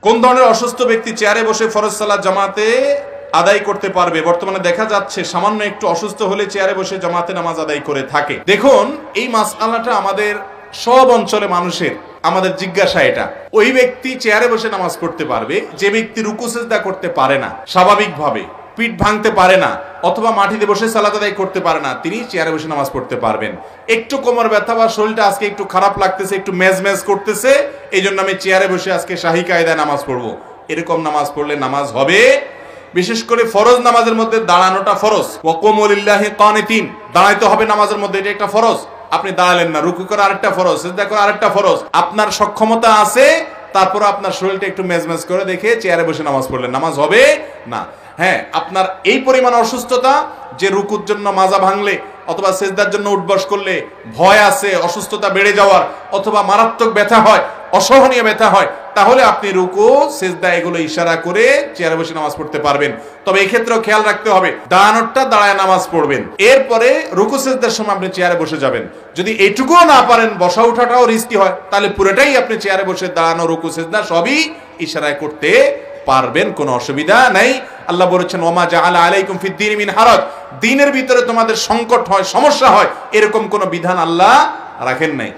কোন ধরনের অসুস্থ ব্যক্তি চেয়ারে বসে ফরজ সালাত জামাতে আদায় করতে পারবে? বর্তমানে দেখা যাচ্ছে সামান্য একটু অসুস্থ হলে চেয়ারে বসে জামাতে নামাজ আদায় করে থাকে। দেখুন, এই মাসআলাটা আমাদের সব অঞ্চলে মানুষের আমাদের জিজ্ঞাসা এটা। ওই ব্যক্তি চেয়ারে বসে নামাজ পড়তে পারবে যে ব্যক্তি রুকু সিজদা করতে পারে না, স্বাভাবিকভাবে পিঠ ভাঙতে পারে না, অথবা মাটিতে বসে সালাত আদায় করতে পারে না, তিনি চেয়ারে বসে নামাজ পড়তে পারবেন। একটু কোমর ব্যথা বা শরীরটা আজকে একটু খারাপ লাগতেছে, একটু মেজমেজ করতেছে, এই জন্য আমি চেয়ারে বসে আজকে শাহী কায়দায় নামাজ পড়বো, এরকম নামাজ পড়লে নামাজ হবে। বিশেষ করে ফরজ নামাজের মধ্যে দাঁড়ানোটা ফরজ। ওয়াকুমু লিল্লাহি কানিতিন, দাঁড়াইতে হবে নামাজের মধ্যে, এটা একটা ফরজ। আপনি দাঁড়ালেন না, রুকু করা আরেকটা ফরজ, সিজদা করা আরেকটা ফরজ। আপনার সক্ষমতা আছে, তারপর আপনার শরীরটা একটু মেজমেজ করে দেখে চেয়ারে বসে নামাজ পড়লেন, নামাজ হবে না। হ্যাঁ, আপনার এই পরিমাণ অসুস্থতা যে রুকুর জন্য মাজা ভাঙলে অথবা সিজদার জন্য উঠবস করলে ভয় আছে অসুস্থতা বেড়ে যাওয়ার, অথবা মারাত্মক ব্যথা হয়, অসহনীয় ব্যথা হয়, তাহলে আপনি রুকু সিজদা এগুলো ইশারা করে চেয়ারে বসে নামাজ পড়তে পারবেন। তবে এই ক্ষেত্রেও খেয়াল রাখতে হবে, দাঁড়ানোটা দাঁড়ায় নামাজ পড়বেন, এরপরে রুকু সিজদার সময় আপনি চেয়ারে বসে যাবেন। যদি এইটুকুও না পারেন, বসা উঠাটাও রিস্কি হয়, তাহলে পুরোটাই আপনি চেয়ারে বসে দাঁড়ানো, রুকু সিজদা সবই ইশারায় করতে পারবেন, কোনো অসুবিধা নাই। আল্লাহ বলেছেন, ওমা জাআলা আলাইকুম ফিদ-দীনি মিন হারাজ, দ্বীনের ভিতরে তোমাদের সংকট হয়, সমস্যা হয়, এরকম কোনো বিধান আল্লাহ রাখেন নাই।